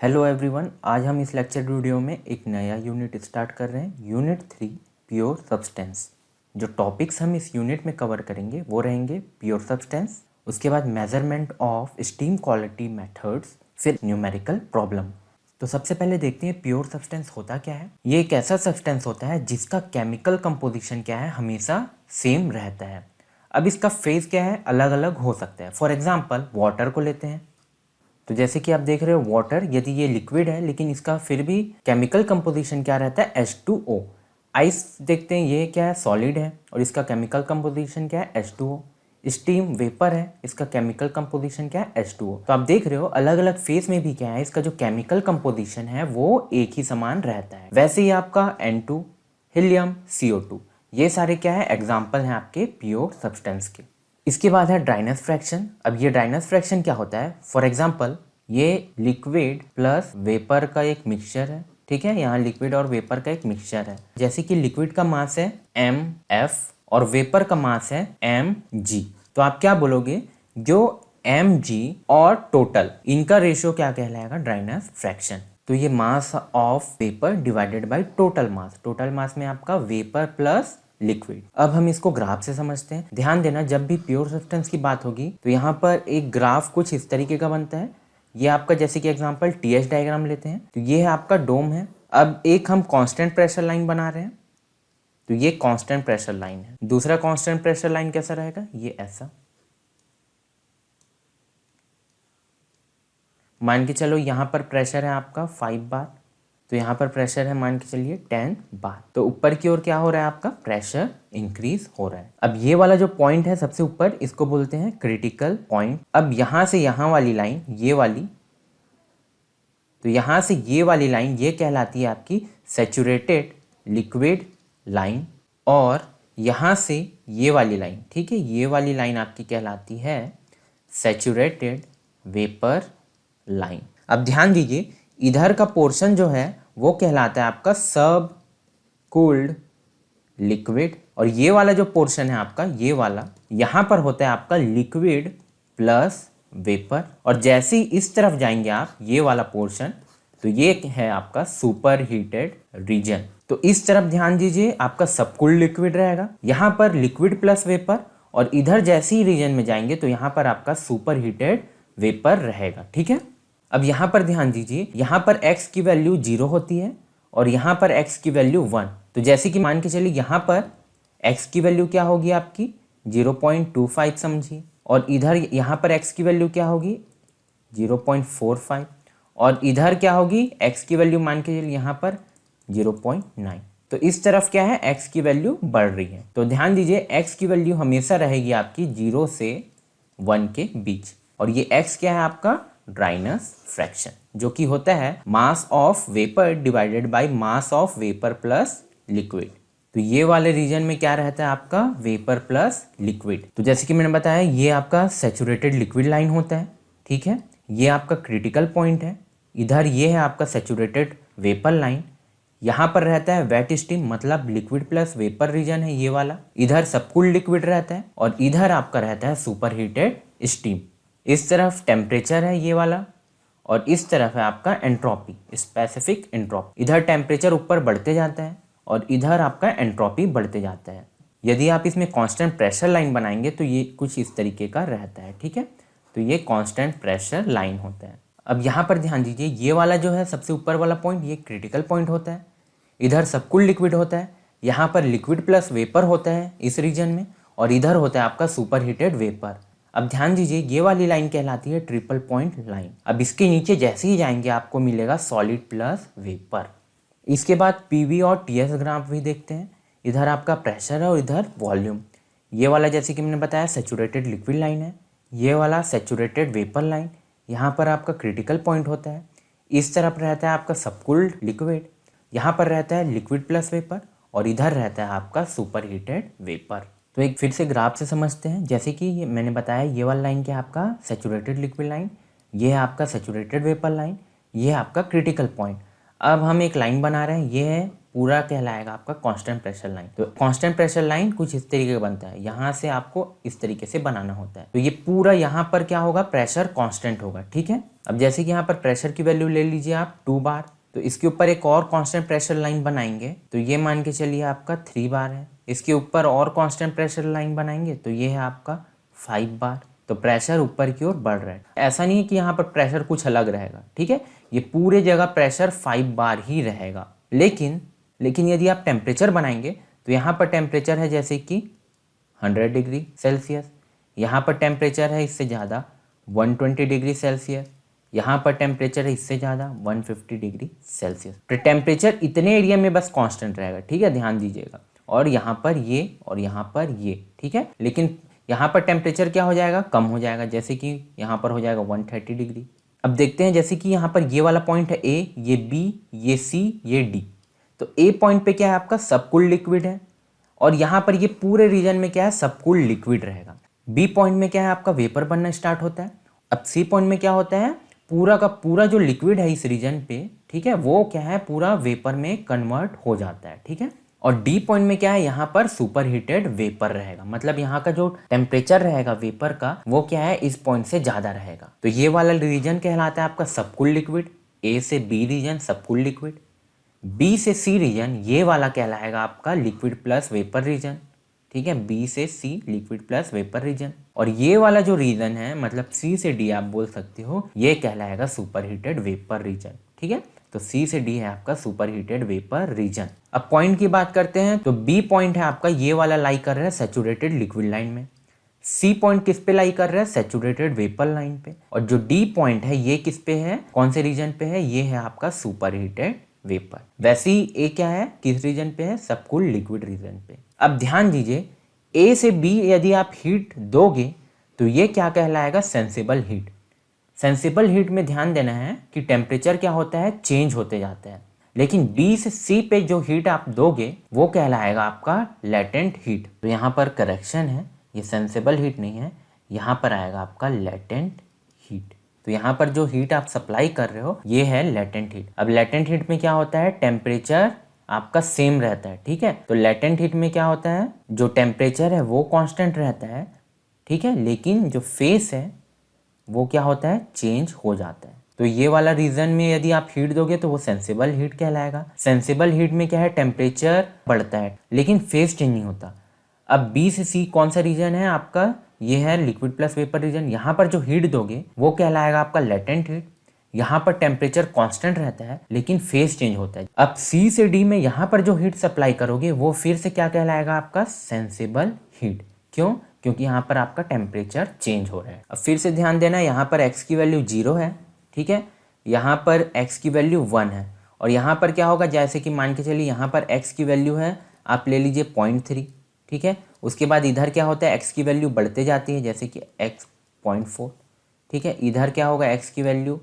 Hello everyone, आज हम इस लेक्चर वीडियो में एक नया यूनिट स्टार्ट कर रहे हैं। Unit 3 pure substance. जो टॉपिक्स हम इस यूनिट में कवर करेंगे वो रहेंगे प्योर सब्सटेंस, उसके बाद measurement of steam quality methods, फिर न्यूमेरिकल प्रॉब्लम। तो सबसे पहले देखते हैं प्योर सब्सटेंस होता क्या है। ये एक ऐसा सब्सटेंस होता है जिसका केमिकल कंपोजिशन क्या है, हमेशा सेम रहता है। अब इसका फेज क्या है, अलग अलग हो सकता है। फॉर एग्जाम्पल वाटर को लेते हैं, तो जैसे कि आप देख रहे हो वाटर, यदि ये लिक्विड है लेकिन इसका फिर भी केमिकल कंपोजिशन क्या रहता है, H2O। आइस देखते हैं, ये क्या है, सॉलिड है और इसका केमिकल कंपोजिशन क्या है, H2O। स्टीम वेपर है, इसका केमिकल कंपोजिशन क्या है, H2O। तो आप देख रहे हो अलग अलग फेज में भी क्या है, इसका जो केमिकल कंपोजिशन है वो एक ही समान रहता है। वैसे ही आपका N2, हीलियम, CO2, ये सारे क्या है, एग्जाम्पल हैं आपके प्योर सब्सटेंस के। इसके बाद है ड्राइनेस फ्रैक्शन। अब ये ड्राइनेस फ्रैक्शन क्या होता है, फॉर एग्जांपल ये लिक्विड प्लस वेपर का एक मिक्सचर है, ठीक है। यहाँ लिक्विड और वेपर का एक मिक्सचर है। जैसे कि लिक्विड का मास है mf और वेपर का मास है mg, तो आप क्या बोलोगे, जो mg और टोटल इनका रेशियो क्या कहलाएगा, ड्राइनेस फ्रैक्शन। तो ये mass of vapour divided by total mass, total mass में आपका वेपर प्लस लिक्विड। अब हम इसको ग्राफ से समझते हैं। ध्यान देना, जब भी प्योर सब्सटेंस की बात होगी तो यहाँ पर एक ग्राफ कुछ इस तरीके का बनता है। ये आपका, जैसे कि एग्जांपल TH डायग्राम लेते हैं, तो ये है आपका डोम है। अब एक हम कांस्टेंट प्रेशर लाइन बना रहे हैं, तो ये कांस्टेंट प्रेशर लाइन है। दूसरा कांस्टेंट प्रेशर लाइन कैसा रहेगा, ये ऐसा। मान के चलो यहाँ पर प्रेशर है आपका 5 बार, तो यहाँ पर प्रेशर है मान के चलिए 10 बार। तो ऊपर की ओर क्या हो रहा है, आपका प्रेशर इंक्रीज हो रहा है। अब ये वाला जो पॉइंट है सबसे ऊपर, इसको बोलते हैं क्रिटिकल पॉइंट। अब यहाँ से यहाँ वाली लाइन, ये वाली, तो यहाँ से ये वाली लाइन ये कहलाती है आपकी सैचुरेटेड लिक्विड लाइन, और यहाँ से ये वाली लाइन, ठीक है, ये वाली लाइन आपकी कहलाती है सैचुरेटेड वेपर लाइन। अब ध्यान दीजिए, इधर का पोर्शन जो है वो कहलाता है आपका सब कूल्ड लिक्विड, और ये वाला जो पोर्शन है आपका, ये वाला यहाँ पर होता है आपका लिक्विड प्लस वेपर। और जैसे ही इस तरफ जाएंगे आप, ये वाला पोर्शन, तो ये है आपका सुपर हीटेड रीजन। तो इस तरफ ध्यान दीजिए, आपका सब कूल्ड लिक्विड रहेगा, यहाँ पर लिक्विड प्लस वेपर, और इधर जैसे ही रीजन में जाएंगे तो यहाँ पर आपका सुपर हीटेड वेपर रहेगा, ठीक है। अब यहाँ पर ध्यान दीजिए, यहाँ पर x की वैल्यू 0 होती है और यहाँ पर x की वैल्यू 1। तो जैसे कि मान के चलिए यहाँ पर x की वैल्यू क्या होगी आपकी 0.25 समझिए, और इधर यहाँ पर x की वैल्यू क्या होगी 0.45, और इधर क्या होगी x की वैल्यू मान के चलिए यहाँ पर 0.9। तो इस तरफ क्या है, x की वैल्यू बढ़ रही है। तो ध्यान दीजिए, x की वैल्यू हमेशा रहेगी आपकी 0 से 1 के बीच, और ये x क्या है आपका ड्राइनेस फ्रैक्शन, जो कि होता है mass of vapour divided by mass of vapour plus liquid. तो ये वाले रीजन में क्या रहता है आपका, वेपर प्लस लिक्विड। तो जैसे कि मैंने बताया, ये आपका सैचुरेटेड लिक्विड लाइन होता है, ठीक है। ये आपका क्रिटिकल पॉइंट है। इधर ये है आपका सैचुरेटेड वेपर लाइन। यहाँ पर रहता है वेट स्टीम, मतलब लिक्विड प्लस वेपर रीजन है ये वाला। इधर सबकूल्ड लिक्विड रहता है, और इधर आपका रहता है सुपर हीटेड स्टीम। इस तरफ टेम्परेचर है ये वाला, और इस तरफ है आपका एंट्रोपी, स्पेसिफिक एंट्रोपी। इधर टेम्परेचर ऊपर बढ़ते जाता है और इधर आपका एंट्रोपी बढ़ते जाता है। यदि आप इसमें कांस्टेंट प्रेशर लाइन बनाएंगे तो ये कुछ इस तरीके का रहता है, ठीक है। तो ये कांस्टेंट प्रेशर लाइन होता है। अब यहाँ पर ध्यान दीजिए, ये वाला जो है सबसे ऊपर वाला पॉइंट, ये क्रिटिकल पॉइंट होता है। इधर सबकूल्ड लिक्विड होता है, यहाँ पर लिक्विड प्लस वेपर होता है इस रीजन में, और इधर होता है आपका सुपर हीटेड वेपर। अब ध्यान दीजिए, ये वाली लाइन कहलाती है ट्रिपल पॉइंट लाइन। अब इसके नीचे जैसे ही जाएंगे आपको मिलेगा सॉलिड प्लस वेपर। इसके बाद PV और TS ग्राफ भी देखते हैं। इधर आपका प्रेशर है और इधर वॉल्यूम। ये वाला जैसे कि मैंने बताया सैचुरेटेड लिक्विड लाइन है, ये वाला सैचुरेटेड वेपर लाइन। यहाँ पर आपका क्रिटिकल पॉइंट होता है। इस तरफ रहता है आपका सबकूल्ड लिक्विड, यहाँ पर रहता है लिक्विड प्लस वेपर, और इधर रहता है आपका सुपर हीटेड वेपर। तो एक फिर से ग्राफ से समझते हैं। जैसे कि ये मैंने बताया, ये वाला लाइन क्या है आपका सैचुरेटेड लिक्विड लाइन, ये है आपका सैचुरेटेड वेपर लाइन, ये है आपका क्रिटिकल पॉइंट। अब हम एक लाइन बना रहे हैं, ये है पूरा कहलाएगा आपका कांस्टेंट प्रेशर लाइन। तो कांस्टेंट प्रेशर लाइन कुछ इस तरीके का बनता है, यहाँ से आपको इस तरीके से बनाना होता है। तो ये पूरा यहाँ पर क्या होगा, प्रेशर कांस्टेंट होगा, ठीक है। अब जैसे कि यहाँ पर प्रेशर की वैल्यू ले लीजिए आप 2 बार, तो इसके ऊपर एक और कांस्टेंट प्रेशर लाइन बनाएंगे, तो ये मान के चलिए आपका 3 बार है। इसके ऊपर और कांस्टेंट प्रेशर लाइन बनाएंगे तो ये है आपका 5 बार। तो प्रेशर ऊपर की ओर बढ़ रहा है। ऐसा नहीं है कि यहाँ पर प्रेशर कुछ अलग रहेगा, ठीक है, ये पूरे जगह प्रेशर 5 बार ही रहेगा। लेकिन यदि आप टेम्परेचर बनाएंगे तो यहाँ पर टेम्परेचर है जैसे कि 100 डिग्री सेल्सियस, यहाँ पर टेम्परेचर है इससे ज़्यादा 120 डिग्री सेल्सियस, यहाँ पर टेम्परेचर है इससे ज़्यादा 150 डिग्री सेल्सियस। तो टेम्परेचर इतने एरिया में बस कांस्टेंट रहेगा, ठीक है, ध्यान दीजिएगा। और यहाँ पर ये और यहाँ पर ये, ठीक है। लेकिन यहाँ पर टेम्परेचर क्या हो जाएगा, कम हो जाएगा, जैसे कि यहाँ पर हो जाएगा 130 डिग्री। अब देखते हैं, जैसे कि यहाँ पर ये वाला पॉइंट है ए, ये बी, ये सी, ये डी। तो ए पॉइंट पे क्या है आपका सबकूल्ड लिक्विड है, और यहाँ पर ये पूरे रीजन में क्या है सबकूल्ड लिक्विड रहेगा। बी पॉइंट में क्या है आपका वेपर बनना स्टार्ट होता है। अब सी पॉइंट में क्या होता है, पूरा का पूरा जो लिक्विड है इस रीजन पे, ठीक है, वो क्या है पूरा वेपर में कन्वर्ट हो जाता है, ठीक है। और डी पॉइंट में क्या है, यहाँ पर सुपर हीटेड वेपर रहेगा, मतलब यहाँ का जो टेम्परेचर रहेगा वेपर का वो क्या है इस पॉइंट से ज़्यादा रहेगा। तो ये वाला रीजन कहलाता है आपका सबकूल्ड लिक्विड। ए से बी रीजन सबकूल्ड लिक्विड, बी से सी रीजन ये वाला कहलाएगा आपका लिक्विड प्लस वेपर रीजन, ठीक है, बी से सी लिक्विड प्लस वेपर रीजन। और ये वाला जो रीजन है मतलब सी से डी आप बोल सकते हो, ये कहलाएगा सुपर हीटेड वेपर रीजन, ठीक है। तो सी से डी है आपका सुपर हीटेड वेपर रीजन। अब पॉइंट की बात करते हैं, तो बी पॉइंट है आपका ये वाला लाई कर रहा है सैचुरेटेड लिक्विड लाइन में, सी पॉइंट किस पे लाई कर रहा है सैचुरेटेड वेपर लाइन पे, और जो डी पॉइंट है ये किस पे है, कौन से रीजन पे है, ये है आपका सुपर हीटेड वेपर। वैसे ही ए क्या है किस रीजन पे है, सबकूल्ड लिक्विड रीजन पे। अब ध्यान दीजिए, ए से बी यदि आप हीट दोगे तो ये क्या कहलाएगा सेंसिबल हीट। सेंसिबल हीट में ध्यान देना है कि टेम्परेचर क्या होता है चेंज होते जाते हैं, लेकिन बी से सी पे जो हीट आप दोगे वो कहलाएगा आपका लेटेंट हीट। तो यहाँ पर करेक्शन है, ये सेंसिबल हीट नहीं है, यहाँ पर आएगा आपका लेटेंट हीट। तो यहाँ पर जो हीट आप सप्लाई कर रहे हो ये है लेटेंट हीट। अब लेटेंट हीट में क्या होता है, टेम्परेचर आपका सेम रहता है, ठीक है। तो लेटेंट हीट में क्या होता है, जो टेम्परेचर है वो कांस्टेंट रहता है, ठीक है, लेकिन जो फेस है वो क्या होता है चेंज हो जाता है। तो ये वाला रीजन में यदि आप हीट दोगे तो वो सेंसिबल हीट कहलाएगा। सेंसिबल हीट में क्या है टेम्परेचर बढ़ता है लेकिन फेस चेंज नहीं होता। अब बी से सी कौन सा रीजन है आपका, ये है लिक्विड प्लस वेपर रीजन। यहाँ पर जो हीट दोगे वो कहलाएगा आपका लेटेंट हीट। यहाँ पर टेम्परेचर कांस्टेंट रहता है लेकिन फेस चेंज होता है। अब सी से डी में यहाँ पर जो हीट सप्लाई करोगे वो फिर से क्या कहलाएगा आपका सेंसिबल हीट। क्यों, क्योंकि यहाँ पर आपका टेम्परेचर चेंज हो रहा है। अब फिर से ध्यान देना, यहाँ पर x की वैल्यू 0 है, ठीक है, यहाँ पर x की वैल्यू 1 है, और यहाँ पर क्या होगा, जैसे कि मान के चलिए यहाँ पर x की वैल्यू है आप ले लीजिए 0.3, ठीक है। उसके बाद इधर क्या होता है x की वैल्यू बढ़ते जाती है, जैसे कि x 0.4, ठीक है। इधर क्या होगा x की वैल्यू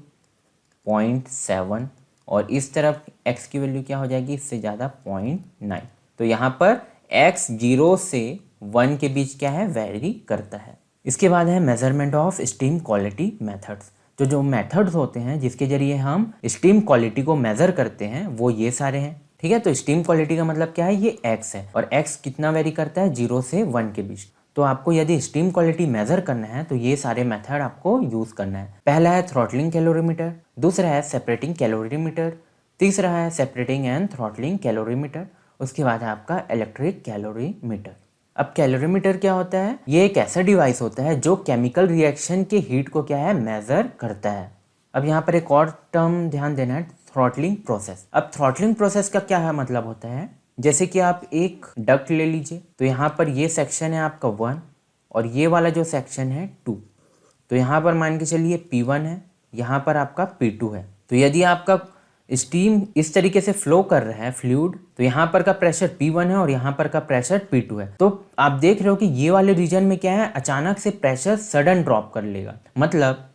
0.7, और इस तरफ x की वैल्यू क्या हो जाएगी इससे ज़्यादा 0.9। तो यहाँ पर x 0 से 1 के बीच क्या है वेरी करता है। इसके बाद है measurement of steam quality methods. जो मेथड्स होते हैं जिसके जरिए हम स्टीम क्वालिटी को मेजर करते हैं वो ये सारे हैं, ठीक है। तो स्टीम क्वालिटी का मतलब क्या है, ये x है, और x कितना वेरी करता है 0 से 1 के बीच। तो आपको यदि स्टीम क्वालिटी मेजर करना है तो ये सारे मेथड आपको यूज करना है। पहला है थ्रॉटलिंग कैलोरीमीटर, दूसरा है सेपरेटिंग कैलोरीमीटर, तीसरा है सेपरेटिंग एंड थ्रॉटलिंग कैलोरीमीटर, उसके बाद है आपका इलेक्ट्रिक कैलोरीमीटर। अब कैलोरीमीटर क्या होता है, ये एक ऐसा डिवाइस होता है जो केमिकल रिएक्शन के हीट को क्या है मेजर करता है। अब यहाँ पर एक और टर्म ध्यान देना है, थ्रॉटलिंग प्रोसेस। अब थ्रॉटलिंग प्रोसेस का क्या है मतलब होता है, जैसे कि आप एक डक्ट ले लीजिए, तो यहाँ पर ये सेक्शन है आपका 1 और ये वाला जो सेक्शन है 2। तो यहाँ पर मान के चलिए P1 है, यहाँ पर आपका P2 है। तो यदि आपका स्टीम इस तरीके से फ्लो कर रहा है फ्लूइड, तो यहाँ पर का प्रेशर P1 है और यहाँ पर का प्रेशर P2 है। तो आप देख रहे हो कि ये वाले रीजन में क्या है, अचानक से प्रेशर सडन ड्रॉप कर लेगा। मतलब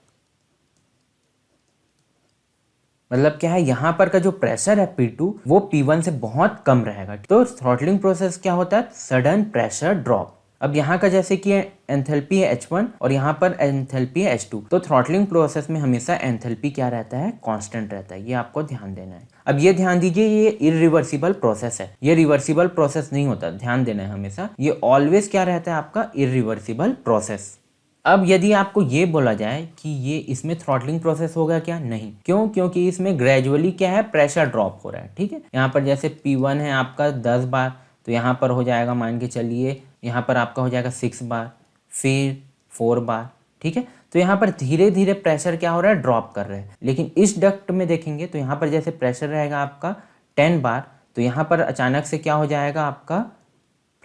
क्या है, यहाँ पर का जो प्रेशर है P2 वो P1 से बहुत कम रहेगा। तो थ्रॉटलिंग प्रोसेस क्या होता है, सडन प्रेशर ड्रॉप। अब यहाँ का जैसे कि एंथैल्पी है H1 और यहाँ पर एंथैल्पी है H2, तो थ्रॉटलिंग प्रोसेस में हमेशा एंथैल्पी क्या रहता है, कांस्टेंट रहता है। ये आपको ध्यान देना है। अब ये ध्यान दीजिए, ये इरिवर्सिबल प्रोसेस है, ये रिवर्सिबल प्रोसेस नहीं होता, ध्यान देना है हमेशा। ये ऑलवेज क्या रहता है आपका, इरिवर्सिबल प्रोसेस। अब यदि आपको ये बोला जाए कि ये इसमें थ्रॉटलिंग प्रोसेस होगा क्या, नहीं। क्यों? क्योंकि इसमें ग्रेजुअली क्या है, प्रेशर ड्रॉप हो रहा है। ठीक है, यहाँ पर जैसे P1 है आपका 10 बार, तो यहाँ पर हो जाएगा मान के चलिए, यहाँ पर आपका हो जाएगा 6 बार, फिर 4 बार। ठीक है, तो यहाँ पर धीरे धीरे प्रेशर क्या हो रहा है, ड्रॉप कर रहा है। लेकिन इस डक्ट में देखेंगे तो यहाँ पर जैसे प्रेशर रहेगा आपका 10 बार, तो यहाँ पर अचानक से क्या हो जाएगा, आपका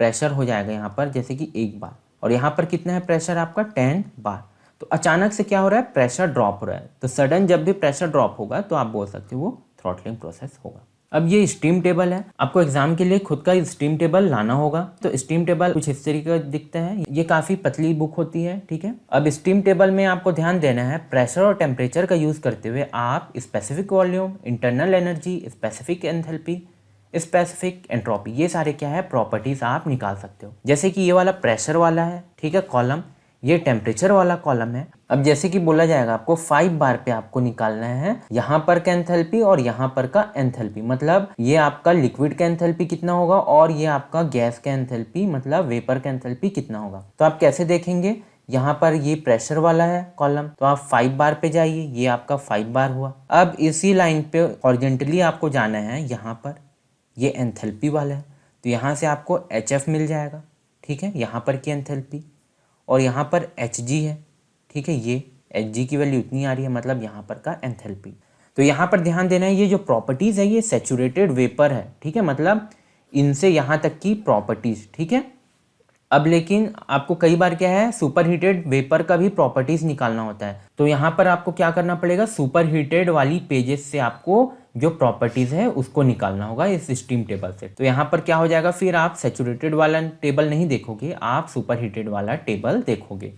प्रेशर हो जाएगा यहाँ पर जैसे कि 1 बार, और यहाँ पर कितना है प्रेशर आपका 10 बार। तो अचानक से क्या हो रहा है, प्रेशर ड्रॉप हो रहा है। तो सडन जब भी प्रेशर ड्रॉप होगा तो आप बोल सकते हो वो थ्रॉटलिंग प्रोसेस होगा। अब ये स्टीम टेबल है, आपको एग्जाम के लिए खुद का स्टीम टेबल लाना होगा। तो स्टीम टेबल कुछ इस तरीके का दिखता है, ये काफ़ी पतली बुक होती है। ठीक है, अब स्टीम टेबल में आपको ध्यान देना है, प्रेशर और टेम्परेचर का यूज़ करते हुए आप specific volume, internal energy, specific enthalpy, specific entropy, ये सारे क्या है प्रॉपर्टीज आप निकाल सकते हो। जैसे कि ये वाला प्रेशर वाला है, ठीक है, कॉलम, ये टेम्परेचर वाला कॉलम है। अब जैसे कि बोला जाएगा आपको 5 बार पे आपको निकालना है यहाँ पर का एंथैल्पी और यहाँ पर का एंथैल्पी, मतलब ये आपका लिक्विड का एंथैल्पी कितना होगा और ये आपका गैस का एंथैल्पी मतलब वेपर का एंथैल्पी कितना होगा। तो आप कैसे देखेंगे, यहाँ पर ये प्रेशर वाला है कॉलम, तो आप 5 बार पे जाइए, ये आपका 5 बार हुआ। अब इसी लाइन पे हॉरिजॉन्टली आपको जाना है, यहाँ पर ये एंथैल्पी वाला है, तो यहाँ से आपको HF मिल जाएगा। ठीक है, यहाँ पर की एंथैल्पी, और यहाँ पर Hg है। ठीक है, ये Hg की वैल्यू इतनी आ रही है, मतलब यहाँ पर का एंथैल्पी। तो यहाँ पर ध्यान देना है, ये जो प्रॉपर्टीज़ है ये सैचुरेटेड वेपर है। ठीक है, मतलब इनसे यहाँ तक की प्रॉपर्टीज़। ठीक है, अब लेकिन आपको कई बार क्या है, सुपर हीटेड वेपर का भी प्रॉपर्टीज निकालना होता है। तो यहाँ पर आपको क्या करना पड़ेगा, सुपर हीटेड वाली पेजेस से आपको जो प्रॉपर्टीज है उसको निकालना होगा इस स्टीम टेबल से। तो यहाँ पर क्या हो जाएगा, फिर आप सैचुरेटेड वाला टेबल नहीं देखोगे, आप सुपर हीटेड वाला टेबल देखोगे।